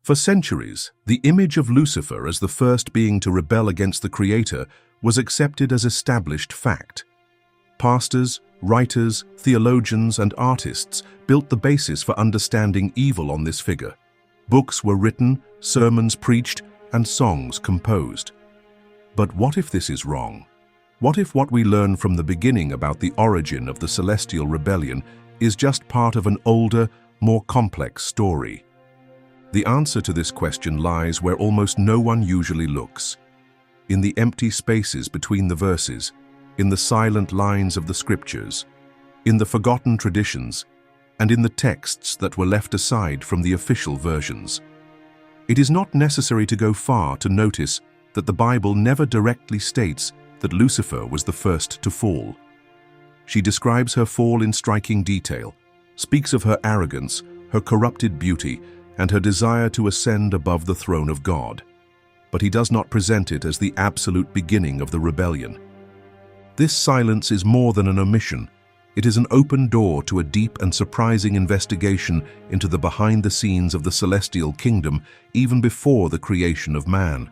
For centuries, the image of Lucifer as the first being to rebel against the Creator was accepted as established fact. Pastors, writers, theologians, and artists built the basis for understanding evil on this figure. Books were written, sermons preached, and songs composed. But what if this is wrong? What if what we learn from the beginning about the origin of the celestial rebellion is just part of an older, more complex story? The answer to this question lies where almost no one usually looks. In the empty spaces between the verses, in the silent lines of the scriptures, in the forgotten traditions, and in the texts that were left aside from the official versions. It is not necessary to go far to notice that the Bible never directly states that Lucifer was the first to fall. She describes her fall in striking detail, speaks of her arrogance, her corrupted beauty, and her desire to ascend above the throne of God. But he does not present it as the absolute beginning of the rebellion. This silence is more than an omission. It is an open door to a deep and surprising investigation into the behind-the-scenes of the celestial kingdom even before the creation of man.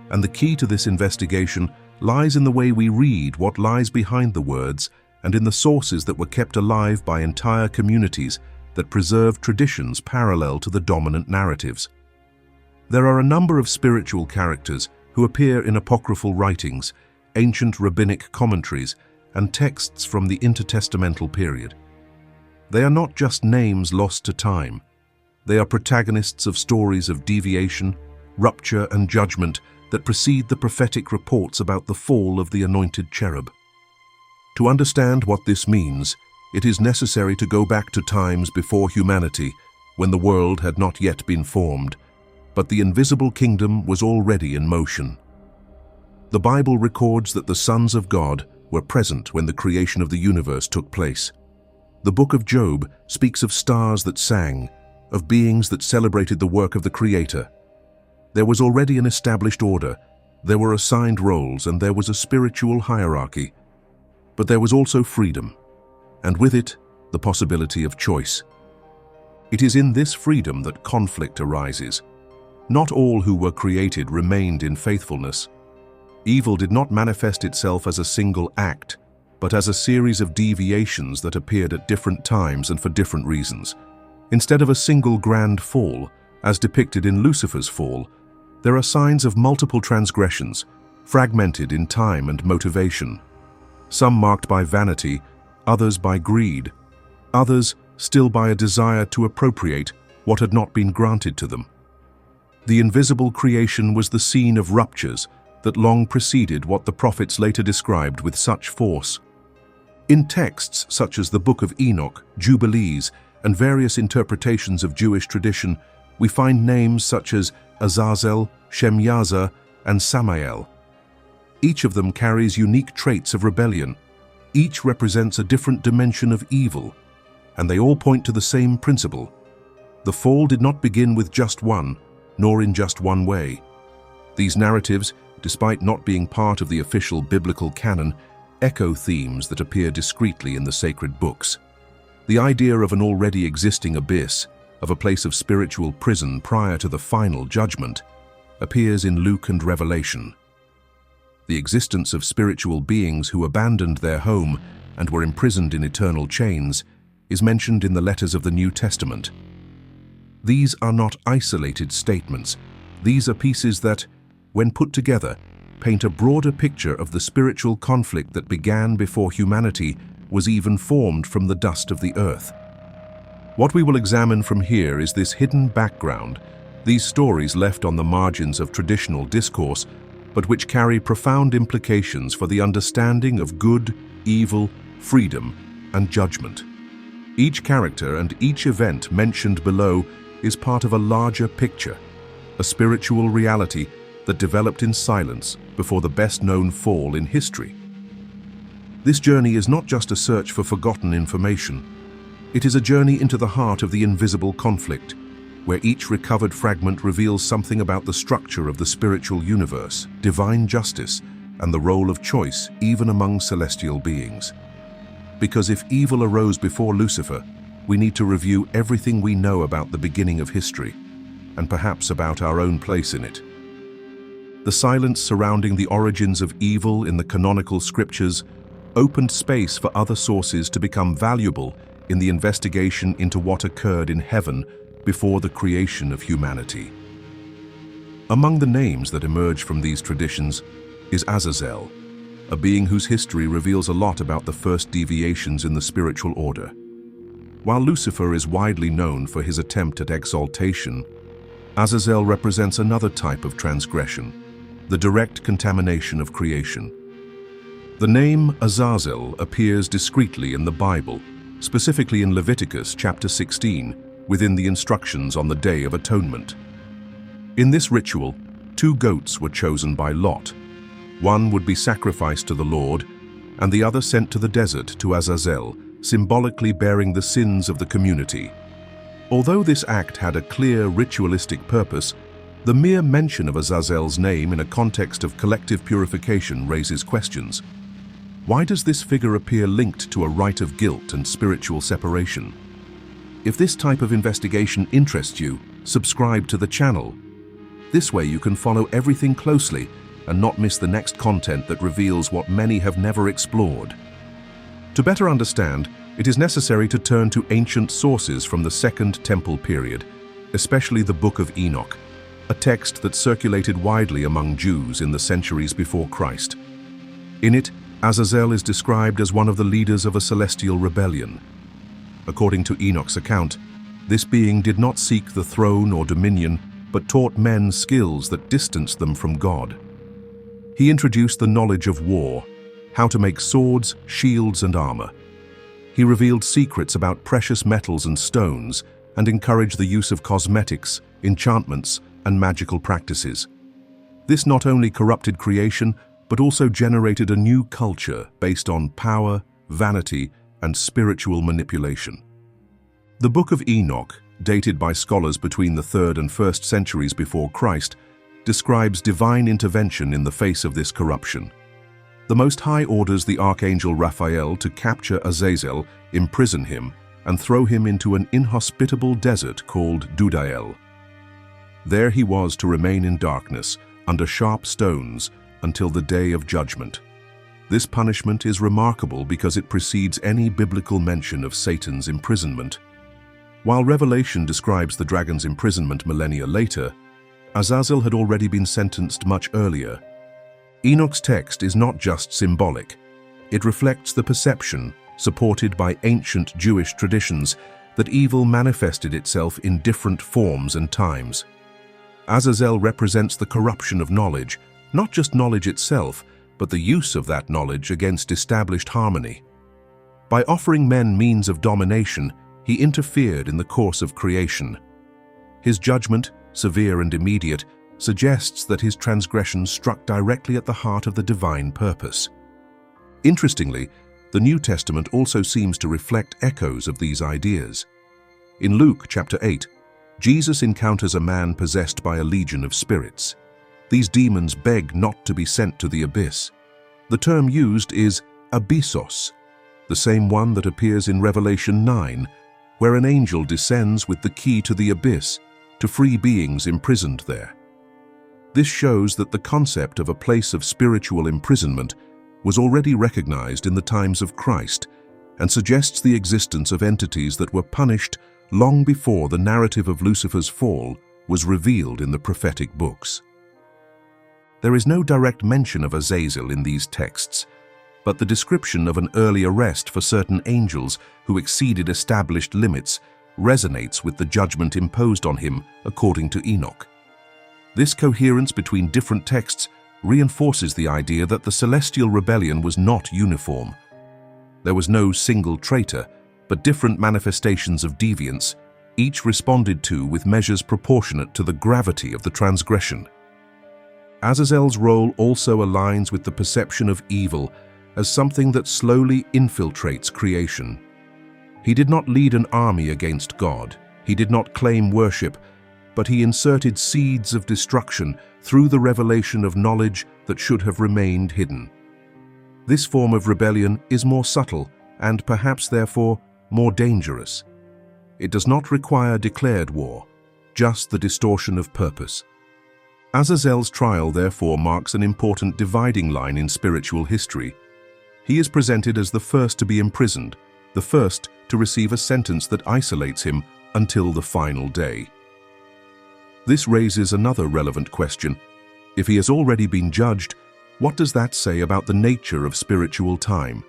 And the key to this investigation lies in the way we read what lies behind the words and in the sources that were kept alive by entire communities that preserve traditions parallel to the dominant narratives. There are a number of spiritual characters who appear in apocryphal writings, ancient rabbinic commentaries, and texts from the intertestamental period. They are not just names lost to time. They are protagonists of stories of deviation, rupture, and judgment that precede the prophetic reports about the fall of the anointed cherub. To understand what this means, it is necessary to go back to times before humanity, when the world had not yet been formed, but the invisible kingdom was already in motion. The Bible records that the sons of God were present when the creation of the universe took place. The book of Job speaks of stars that sang, of beings that celebrated the work of the Creator. There was already an established order, there were assigned roles, and there was a spiritual hierarchy. But there was also freedom, and with it, the possibility of choice. It is in this freedom that conflict arises. Not all who were created remained in faithfulness. Evil did not manifest itself as a single act, but as a series of deviations that appeared at different times and for different reasons. Instead of a single grand fall, as depicted in Lucifer's fall, there are signs of multiple transgressions, fragmented in time and motivation. Some marked by vanity, others by greed, others still by a desire to appropriate what had not been granted to them. The invisible creation was the scene of ruptures that long preceded what the prophets later described with such force. In texts such as the Book of Enoch, Jubilees, and various interpretations of Jewish tradition, we find names such as Azazel, Shemyaza, and Samael. Each of them carries unique traits of rebellion. Each represents a different dimension of evil, and they all point to the same principle. The fall did not begin with just one, nor in just one way. These narratives, despite not being part of the official biblical canon, echo themes that appear discreetly in the sacred books. The idea of an already existing abyss, of a place of spiritual prison prior to the final judgment, appears in Luke and Revelation. The existence of spiritual beings who abandoned their home and were imprisoned in eternal chains is mentioned in the letters of the New Testament. These are not isolated statements. These are pieces that, when put together, paint a broader picture of the spiritual conflict that began before humanity was even formed from the dust of the earth. What we will examine from here is this hidden background, these stories left on the margins of traditional discourse, but which carry profound implications for the understanding of good, evil, freedom, and judgment. Each character and each event mentioned below is part of a larger picture, a spiritual reality that developed in silence before the best-known fall in history. This journey is not just a search for forgotten information. It is a journey into the heart of the invisible conflict, where each recovered fragment reveals something about the structure of the spiritual universe, divine justice, and the role of choice even among celestial beings. Because if evil arose before Lucifer, we need to review everything we know about the beginning of history. and perhaps about our own place in it. The silence surrounding the origins of evil in the canonical scriptures opened space for other sources to become valuable in the investigation into what occurred in heaven before the creation of humanity. Among the names that emerge from these traditions is Azazel, a being whose history reveals a lot about the first deviations in the spiritual order. While Lucifer is widely known for his attempt at exaltation, Azazel represents another type of transgression, the direct contamination of creation. The name Azazel appears discreetly in the Bible, specifically in Leviticus chapter 16, within the instructions on the Day of Atonement. In this ritual, 2 goats were chosen by lot. One would be sacrificed to the Lord, and the other sent to the desert to Azazel, symbolically bearing the sins of the community. Although this act had a clear ritualistic purpose, the mere mention of Azazel's name in a context of collective purification raises questions. Why does this figure appear linked to a rite of guilt and spiritual separation? If this type of investigation interests you, subscribe to the channel. This way you can follow everything closely and not miss the next content that reveals what many have never explored. To better understand, it is necessary to turn to ancient sources from the Second Temple period, especially the Book of Enoch, a text that circulated widely among Jews in the centuries before Christ. In it, Azazel is described as one of the leaders of a celestial rebellion. According to Enoch's account, this being did not seek the throne or dominion, but taught men skills that distanced them from God. He introduced the knowledge of war, how to make swords, shields, and armor. He revealed secrets about precious metals and stones, and encouraged the use of cosmetics, enchantments, and magical practices. This not only corrupted creation, but also generated a new culture based on power, vanity, and spiritual manipulation. The Book of Enoch, dated by scholars between the 3rd and 1st centuries before Christ, describes divine intervention in the face of this corruption. The Most High orders the archangel Raphael to capture Azazel, imprison him, and throw him into an inhospitable desert called Dudael. There he was to remain in darkness, under sharp stones, until the day of judgment. This punishment is remarkable because it precedes any biblical mention of Satan's imprisonment. While Revelation describes the dragon's imprisonment millennia later, Azazel had already been sentenced much earlier. Enoch's text is not just symbolic. It reflects the perception, supported by ancient Jewish traditions, that evil manifested itself in different forms and times. Azazel represents the corruption of knowledge, not just knowledge itself, but the use of that knowledge against established harmony. By offering men means of domination, he interfered in the course of creation. His judgment, severe and immediate, suggests that his transgression struck directly at the heart of the divine purpose. Interestingly, the New Testament also seems to reflect echoes of these ideas. In Luke chapter 8, Jesus encounters a man possessed by a legion of spirits. These demons beg not to be sent to the abyss. The term used is abyssos, the same one that appears in Revelation 9, where an angel descends with the key to the abyss to free beings imprisoned there. This shows that the concept of a place of spiritual imprisonment was already recognized in the times of Christ and suggests the existence of entities that were punished long before the narrative of Lucifer's fall was revealed in the prophetic books. There is no direct mention of Azazel in these texts, but the description of an early arrest for certain angels who exceeded established limits resonates with the judgment imposed on him according to Enoch. This coherence between different texts reinforces the idea that the celestial rebellion was not uniform. There was no single traitor, but different manifestations of deviance, each responded to with measures proportionate to the gravity of the transgression. Azazel's role also aligns with the perception of evil as something that slowly infiltrates creation. He did not lead an army against God. He did not claim worship, but he inserted seeds of destruction through the revelation of knowledge that should have remained hidden. This form of rebellion is more subtle and perhaps therefore more dangerous. It does not require declared war. just the distortion of purpose. Azazel's trial therefore marks an important dividing line in spiritual history. He is presented as the first to be imprisoned, the first to receive a sentence that isolates him until the final day. This raises another relevant question. If he has already been judged, what does that say about the nature of spiritual time?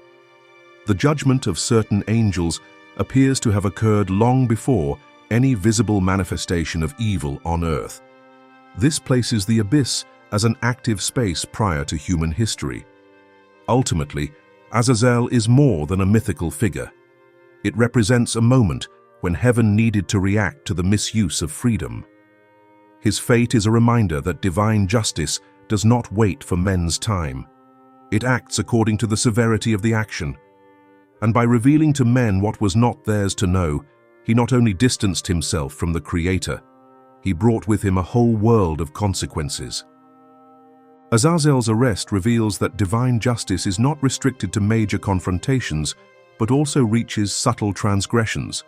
The judgment of certain angels appears to have occurred long before any visible manifestation of evil on earth. This places the abyss as an active space prior to human history. Ultimately, Azazel is more than a mythical figure. It represents a moment when heaven needed to react to the misuse of freedom. His fate is a reminder that divine justice does not wait for men's time. It acts according to the severity of the action. And by revealing to men what was not theirs to know, he not only distanced himself from the Creator, he brought with him a whole world of consequences. Azazel's arrest reveals that divine justice is not restricted to major confrontations, but also reaches subtle transgressions,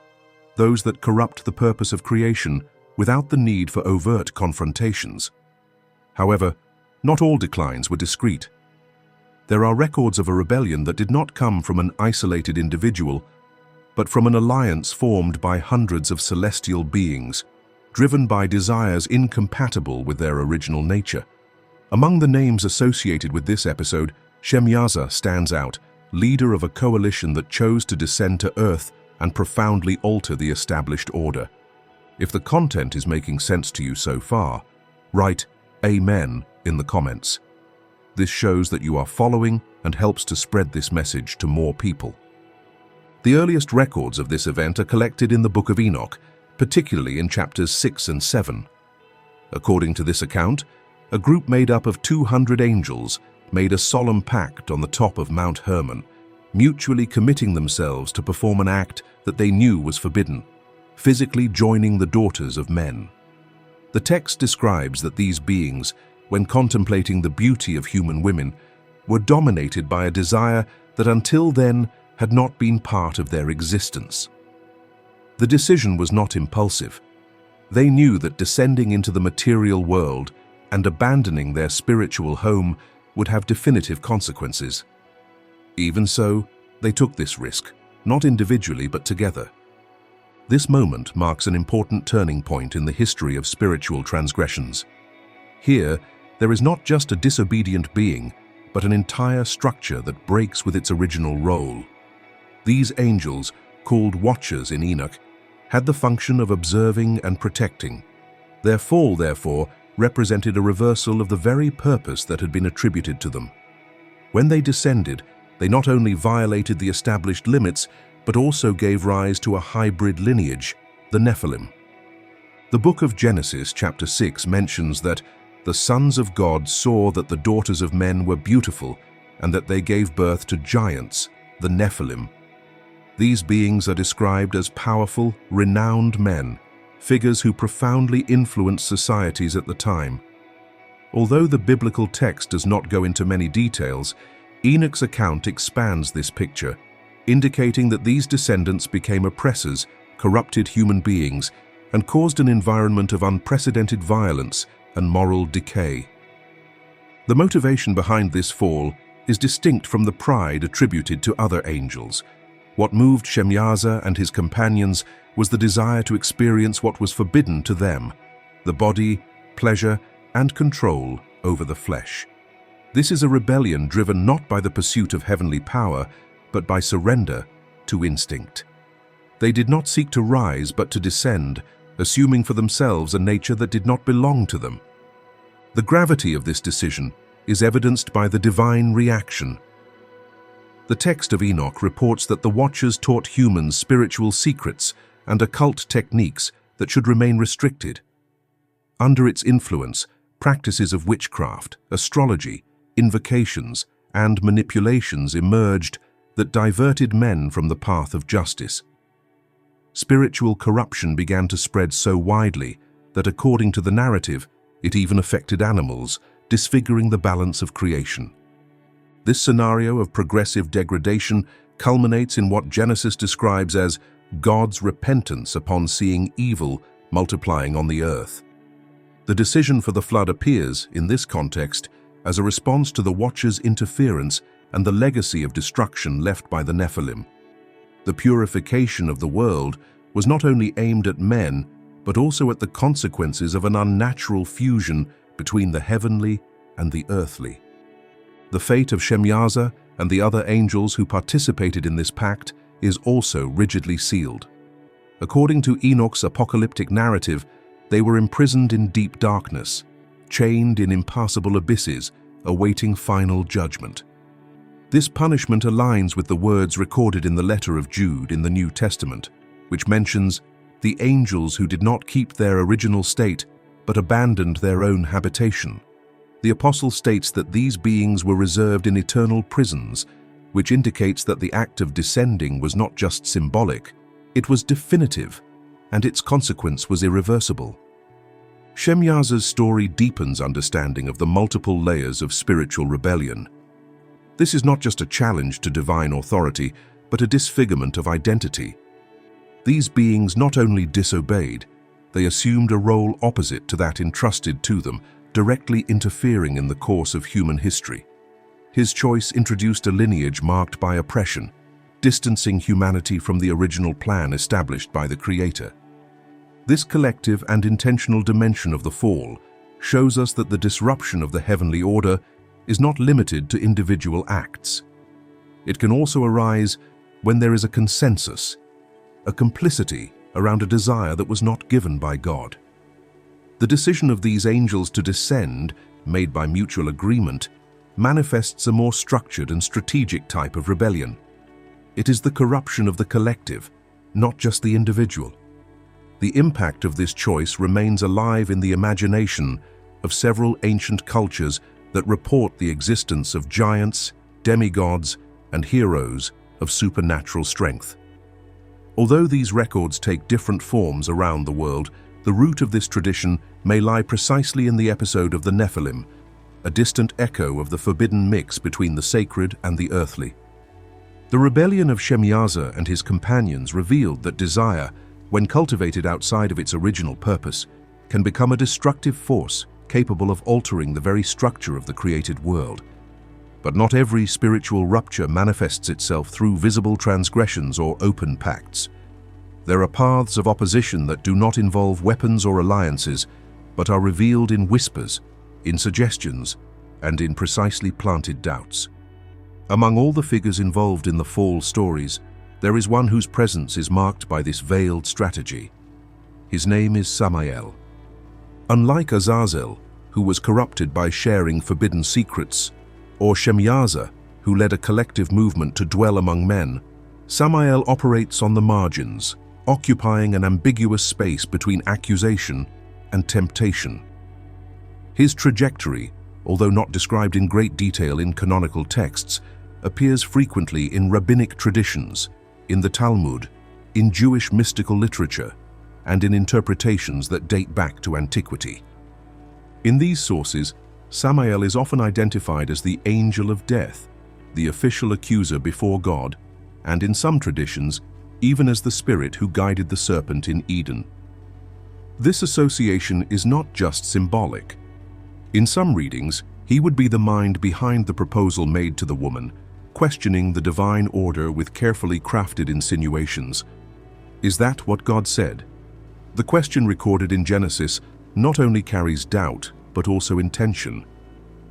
those that corrupt the purpose of creation without the need for overt confrontations. However, not all declines were discrete. There are records of a rebellion that did not come from an isolated individual, but from an alliance formed by hundreds of celestial beings, driven by desires incompatible with their original nature. Among the names associated with this episode, Shemyaza stands out, leader of a coalition that chose to descend to Earth and profoundly alter the established order. If the content is making sense to you so far, write Amen in the comments. This shows that you are following and helps to spread this message to more people. The earliest records of this event are collected in the Book of Enoch, particularly in chapters 6 and 7. According to this account, a group made up of 200 angels made a solemn pact on the top of Mount Hermon, mutually committing themselves to perform an act that they knew was forbidden, physically joining the daughters of men. The text describes that these beings, when contemplating the beauty of human women, were dominated by a desire that until then had not been part of their existence. The decision was not impulsive. They knew that descending into the material world and abandoning their spiritual home would have definitive consequences. Even so, they took this risk, not individually but together. This moment marks an important turning point in the history of spiritual transgressions. Here, there is not just a disobedient being, but an entire structure that breaks with its original role. These angels, called watchers in Enoch, had the function of observing and protecting. Their fall, therefore, represented a reversal of the very purpose that had been attributed to them. When they descended, they not only violated the established limits, but also gave rise to a hybrid lineage, the Nephilim. The book of Genesis, chapter 6, mentions that the sons of God saw that the daughters of men were beautiful, and that they gave birth to giants, the Nephilim. These beings are described as powerful, renowned men, figures who profoundly influenced societies at the time. Although the biblical text does not go into many details, Enoch's account expands this picture, indicating that these descendants became oppressors, corrupted human beings, and caused an environment of unprecedented violence and moral decay. The motivation behind this fall is distinct from the pride attributed to other angels. What moved Shemyaza and his companions was the desire to experience what was forbidden to them, the body, pleasure, and control over the flesh. This is a rebellion driven not by the pursuit of heavenly power, but by surrender to instinct. They did not seek to rise, but to descend, assuming for themselves a nature that did not belong to them. The gravity of this decision is evidenced by the divine reaction. The text of Enoch reports that the Watchers taught humans spiritual secrets and occult techniques that should remain restricted. Under its influence, practices of witchcraft, astrology, invocations, and manipulations emerged that diverted men from the path of justice. Spiritual corruption began to spread so widely that, according to the narrative, it even affected animals, disfiguring the balance of creation. This scenario of progressive degradation culminates in what Genesis describes as God's repentance upon seeing evil multiplying on the earth. The decision for the flood appears, in this context, as a response to the Watcher's interference and the legacy of destruction left by the Nephilim. The purification of the world was not only aimed at men, but also at the consequences of an unnatural fusion between the heavenly and the earthly. The fate of Shemyaza and the other angels who participated in this pact is also rigidly sealed. According to Enoch's apocalyptic narrative, they were imprisoned in deep darkness, chained in impassable abysses, awaiting final judgment. This punishment aligns with the words recorded in the letter of Jude in the New Testament, which mentions the angels who did not keep their original state but abandoned their own habitation. The apostle states that these beings were reserved in eternal prisons, which indicates that the act of descending was not just symbolic, it was definitive, and its consequence was irreversible. Shemyaza's story deepens understanding of the multiple layers of spiritual rebellion. This is not just a challenge to divine authority, but a disfigurement of identity. These beings not only disobeyed, they assumed a role opposite to that entrusted to them, directly interfering in the course of human history. His choice introduced a lineage marked by oppression, distancing humanity from the original plan established by the Creator. This collective and intentional dimension of the fall shows us that the disruption of the heavenly order is not limited to individual acts. It can also arise when there is a consensus, a complicity around a desire that was not given by God. The decision of these angels to descend, made by mutual agreement, manifests a more structured and strategic type of rebellion. It is the corruption of the collective, not just the individual. The impact of this choice remains alive in the imagination of several ancient cultures that report the existence of giants, demigods, and heroes of supernatural strength. Although these records take different forms around the world, the root of this tradition may lie precisely in the episode of the Nephilim, a distant echo of the forbidden mix between the sacred and the earthly. The rebellion of Shemyaza and his companions revealed that desire, when cultivated outside of its original purpose, can become a destructive force capable of altering the very structure of the created world. But not every spiritual rupture manifests itself through visible transgressions or open pacts. There are paths of opposition that do not involve weapons or alliances, but are revealed in whispers, in suggestions, and in precisely planted doubts. Among all the figures involved in the fall stories, there is one whose presence is marked by this veiled strategy. His name is Samael. Unlike Azazel, who was corrupted by sharing forbidden secrets, or Shemyaza, who led a collective movement to dwell among men, Samael operates on the margins, occupying an ambiguous space between accusation and temptation. His trajectory, although not described in great detail in canonical texts, appears frequently in rabbinic traditions, in the Talmud, in Jewish mystical literature, and in interpretations that date back to antiquity. In these sources, Samael is often identified as the angel of death, the official accuser before God, and in some traditions, even as the spirit who guided the serpent in Eden. This association is not just symbolic. In some readings, he would be the mind behind the proposal made to the woman, questioning the divine order with carefully crafted insinuations. Is that what God said? The question recorded in Genesis not only carries doubt, but also intention.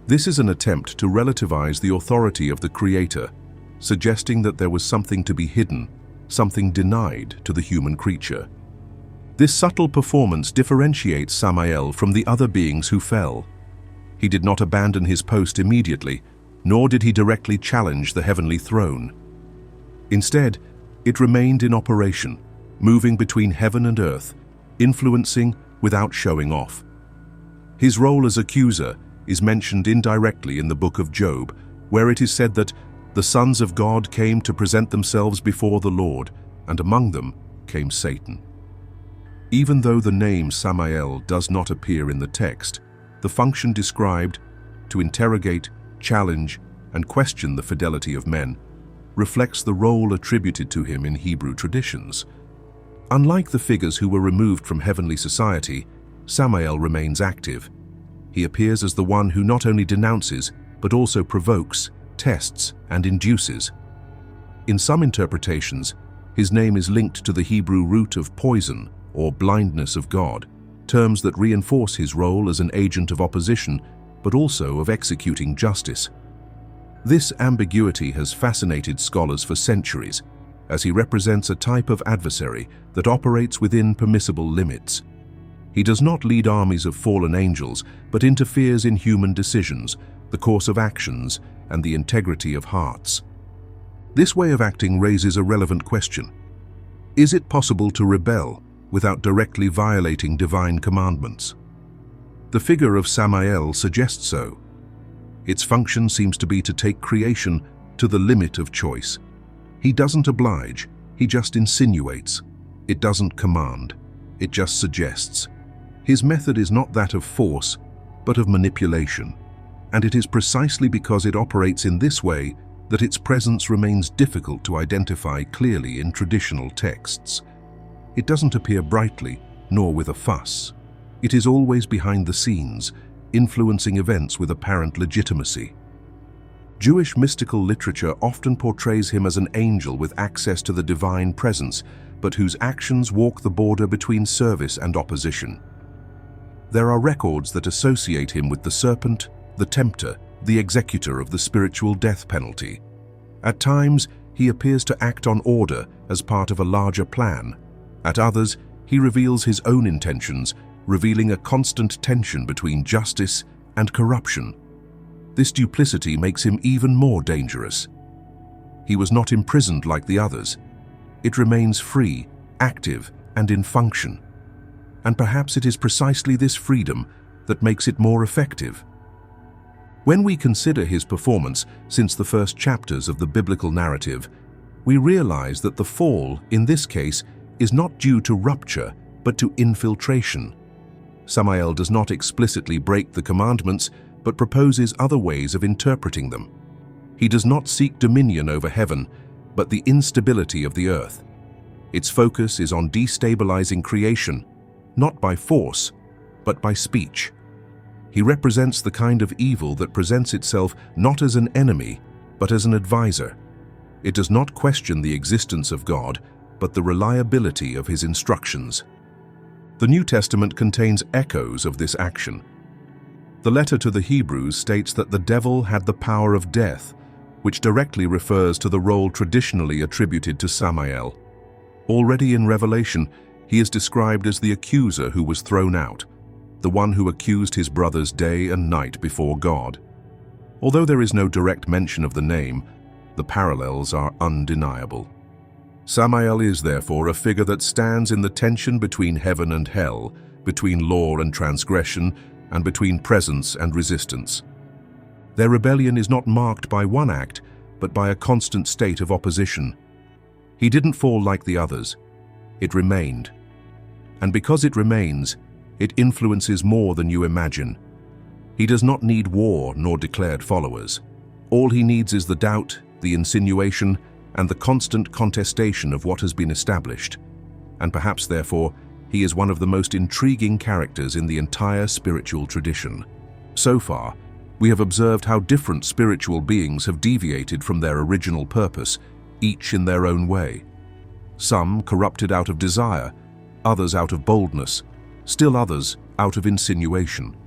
This is an attempt to relativize the authority of the Creator, suggesting that there was something to be hidden, something denied to the human creature. This subtle performance differentiates Samael from the other beings who fell. He did not abandon his post immediately, nor did he directly challenge the heavenly throne. Instead, it remained in operation, moving between heaven and earth, influencing without showing off. His role as accuser is mentioned indirectly in the book of Job, where it is said that the sons of God came to present themselves before the Lord, and among them came Satan. Even though the name Samael does not appear in the text, the function described, to interrogate, challenge, and question the fidelity of men, reflects the role attributed to him in Hebrew traditions. Unlike the figures who were removed from heavenly society, Samael remains active. He appears as the one who not only denounces, but also provokes, tests, and induces. In some interpretations, his name is linked to the Hebrew root of poison or blindness of God, terms that reinforce his role as an agent of opposition, but also of executing justice. This ambiguity has fascinated scholars for centuries, as he represents a type of adversary that operates within permissible limits. He does not lead armies of fallen angels, but interferes in human decisions, the course of actions, and the integrity of hearts. This way of acting raises a relevant question. Is it possible to rebel without directly violating divine commandments? The figure of Samael suggests so. Its function seems to be to take creation to the limit of choice. He doesn't oblige, he just insinuates. It doesn't command, it just suggests. His method is not that of force, but of manipulation. And it is precisely because it operates in this way that its presence remains difficult to identify clearly in traditional texts. It doesn't appear brightly, nor with a fuss. It is always behind the scenes, influencing events with apparent legitimacy. Jewish mystical literature often portrays him as an angel with access to the divine presence, but whose actions walk the border between service and opposition. There are records that associate him with the serpent, the tempter, the executor of the spiritual death penalty. At times, he appears to act on order as part of a larger plan. At others, he reveals his own intentions, revealing a constant tension between justice and corruption. This duplicity makes him even more dangerous. He was not imprisoned like the others. It remains free, active, and in function. And perhaps it is precisely this freedom that makes it more effective. When we consider his performance since the first chapters of the biblical narrative, we realize that the fall, in this case, is not due to rupture, but to infiltration. Samael does not explicitly break the commandments, but proposes other ways of interpreting them. He does not seek dominion over heaven, but the instability of the earth. Its focus is on destabilizing creation, not by force, but by speech. He represents the kind of evil that presents itself not as an enemy, but as an advisor. It does not question the existence of God, but the reliability of his instructions. The New Testament contains echoes of this action. The letter to the Hebrews states that the devil had the power of death, which directly refers to the role traditionally attributed to Samael. Already in Revelation, he is described as the accuser who was thrown out, the one who accused his brothers day and night before God. Although there is no direct mention of the name, the parallels are undeniable. Samael is therefore a figure that stands in the tension between heaven and hell, between law and transgression, and between presence and resistance. Their rebellion is not marked by one act, but by a constant state of opposition. He didn't fall like the others. It remained. And because it remains, it influences more than you imagine. He does not need war nor declared followers. All he needs is the doubt, the insinuation, and the constant contestation of what has been established. And perhaps, therefore, he is one of the most intriguing characters in the entire spiritual tradition. So far, we have observed how different spiritual beings have deviated from their original purpose, each in their own way. Some corrupted out of desire, others out of boldness, still others out of insinuation.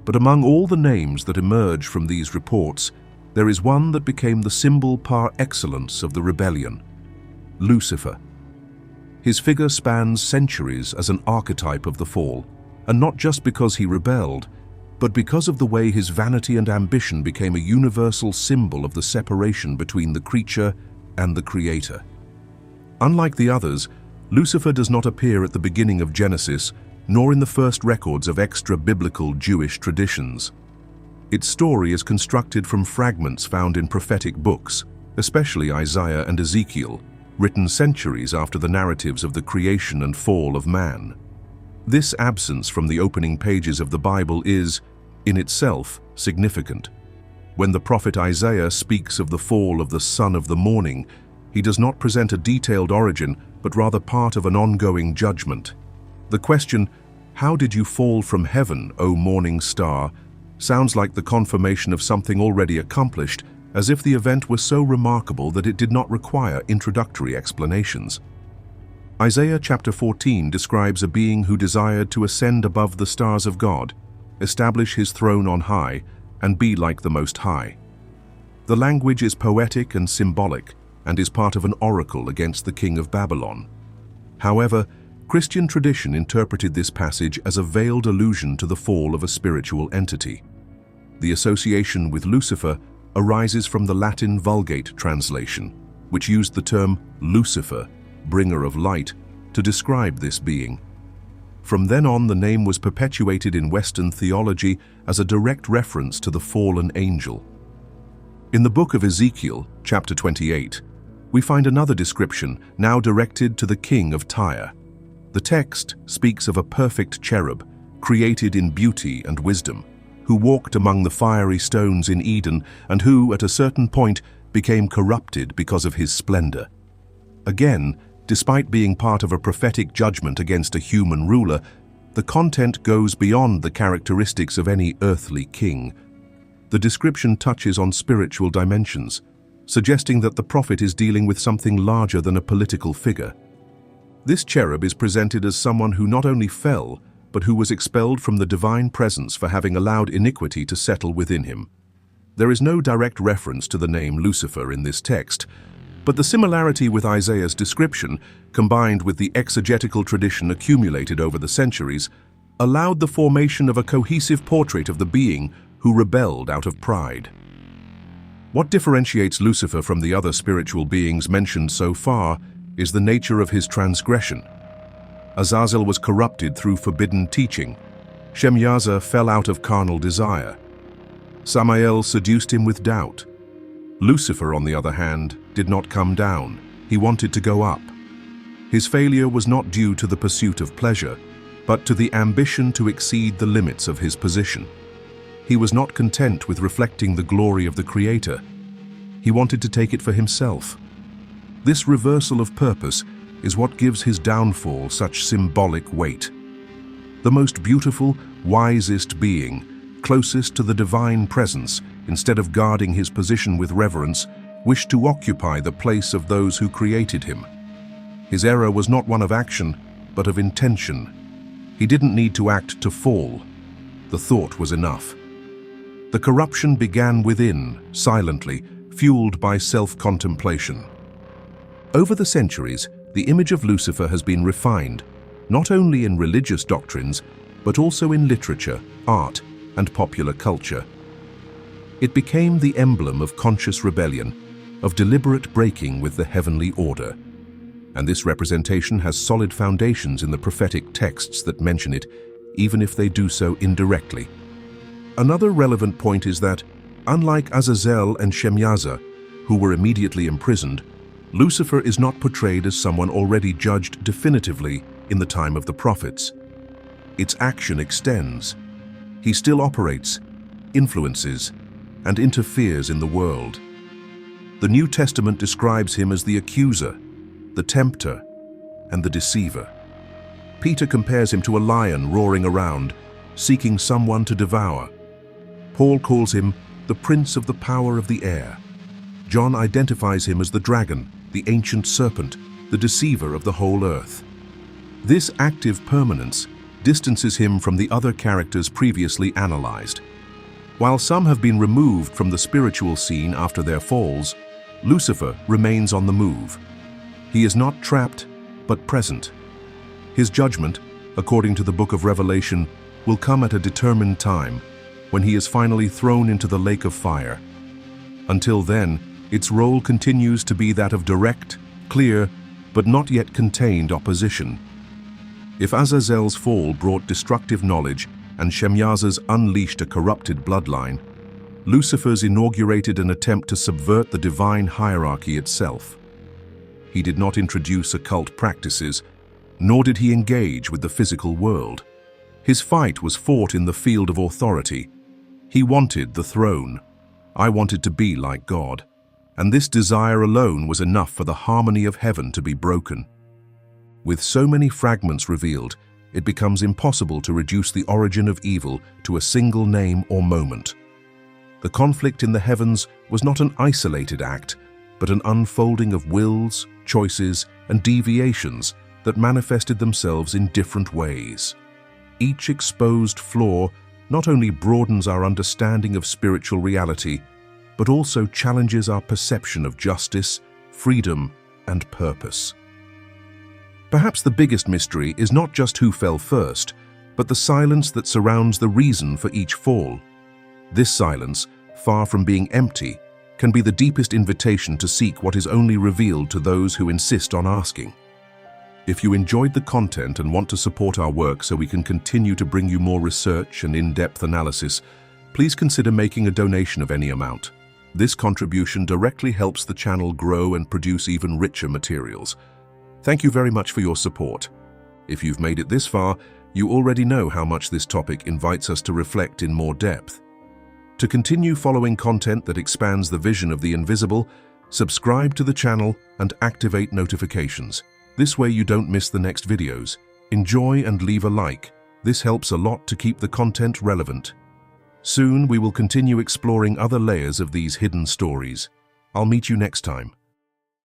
But among all the names that emerge from these reports, there is one that became the symbol par excellence of the rebellion: Lucifer. His figure spans centuries as an archetype of the fall, and not just because he rebelled, but because of the way his vanity and ambition became a universal symbol of the separation between the creature and the Creator. Unlike the others, Lucifer does not appear at the beginning of Genesis, nor in the first records of extra-biblical Jewish traditions. Its story is constructed from fragments found in prophetic books, especially Isaiah and Ezekiel, written centuries after the narratives of the creation and fall of man. This absence from the opening pages of the Bible is, in itself, significant. When the prophet Isaiah speaks of the fall of the son of the morning, he does not present a detailed origin, but rather part of an ongoing judgment. The question, "How did you fall from heaven, O morning star?" sounds like the confirmation of something already accomplished, as if the event were so remarkable that it did not require introductory explanations. Isaiah chapter 14 describes a being who desired to ascend above the stars of God, establish his throne on high, and be like the Most High. The language is poetic and symbolic, and is part of an oracle against the king of Babylon. However, Christian tradition interpreted this passage as a veiled allusion to the fall of a spiritual entity. The association with Lucifer arises from the Latin Vulgate translation, which used the term Lucifer, bringer of light, to describe this being. From then on, the name was perpetuated in Western theology as a direct reference to the fallen angel. In the book of Ezekiel, chapter 28, we find another description, now directed to the king of Tyre. The text speaks of a perfect cherub, created in beauty and wisdom, who walked among the fiery stones in Eden and who, at a certain point, became corrupted because of his splendor. Again, despite being part of a prophetic judgment against a human ruler, the content goes beyond the characteristics of any earthly king. The description touches on spiritual dimensions, suggesting that the prophet is dealing with something larger than a political figure. This cherub is presented as someone who not only fell, but who was expelled from the divine presence for having allowed iniquity to settle within him. There is no direct reference to the name Lucifer in this text, but the similarity with Isaiah's description, combined with the exegetical tradition accumulated over the centuries, allowed the formation of a cohesive portrait of the being who rebelled out of pride. What differentiates Lucifer from the other spiritual beings mentioned so far is the nature of his transgression. Azazel was corrupted through forbidden teaching. Shemyaza fell out of carnal desire. Samael seduced him with doubt. Lucifer, on the other hand, did not come down. He wanted to go up. His failure was not due to the pursuit of pleasure, but to the ambition to exceed the limits of his position. He was not content with reflecting the glory of the Creator. He wanted to take it for himself. This reversal of purpose is what gives his downfall such symbolic weight. The most beautiful, wisest being, closest to the divine presence, instead of guarding his position with reverence, wished to occupy the place of those who created him. His error was not one of action, but of intention. He didn't need to act to fall. The thought was enough. The corruption began within, silently, fueled by self-contemplation. Over the centuries, the image of Lucifer has been refined, not only in religious doctrines, but also in literature, art, and popular culture. It became the emblem of conscious rebellion, of deliberate breaking with the heavenly order. And this representation has solid foundations in the prophetic texts that mention it, even if they do so indirectly. Another relevant point is that, unlike Azazel and Shemyaza, who were immediately imprisoned, Lucifer is not portrayed as someone already judged definitively in the time of the prophets. Its action extends. He still operates, influences, and interferes in the world. The New Testament describes him as the accuser, the tempter, and the deceiver. Peter compares him to a lion roaring around, seeking someone to devour. Paul calls him the prince of the power of the air. John identifies him as the dragon, the ancient serpent, the deceiver of the whole earth. This active permanence distances him from the other characters previously analyzed. While some have been removed from the spiritual scene after their falls, Lucifer remains on the move. He is not trapped, but present. His judgment, according to the book of Revelation, will come at a determined time, when he is finally thrown into the lake of fire. Until then, its role continues to be that of direct, clear, but not yet contained opposition. If Azazel's fall brought destructive knowledge and Shemyaza's unleashed a corrupted bloodline, Lucifer's inaugurated an attempt to subvert the divine hierarchy itself. He did not introduce occult practices, nor did he engage with the physical world. His fight was fought in the field of authority. He wanted the throne. I wanted to be like God. And this desire alone was enough for the harmony of heaven to be broken. With so many fragments revealed, it becomes impossible to reduce the origin of evil to a single name or moment. The conflict in the heavens was not an isolated act, but an unfolding of wills, choices, and deviations that manifested themselves in different ways. Each exposed flaw not only broadens our understanding of spiritual reality, but also challenges our perception of justice, freedom, and purpose. Perhaps the biggest mystery is not just who fell first, but the silence that surrounds the reason for each fall. This silence, far from being empty, can be the deepest invitation to seek what is only revealed to those who insist on asking. If you enjoyed the content and want to support our work so we can continue to bring you more research and in-depth analysis, please consider making a donation of any amount. This contribution directly helps the channel grow and produce even richer materials. Thank you very much for your support. If you've made it this far, you already know how much this topic invites us to reflect in more depth. To continue following content that expands the vision of the invisible, subscribe to the channel and activate notifications. This way you don't miss the next videos. Enjoy and leave a like. This helps a lot to keep the content relevant. Soon we will continue exploring other layers of these hidden stories. I'll meet you next time.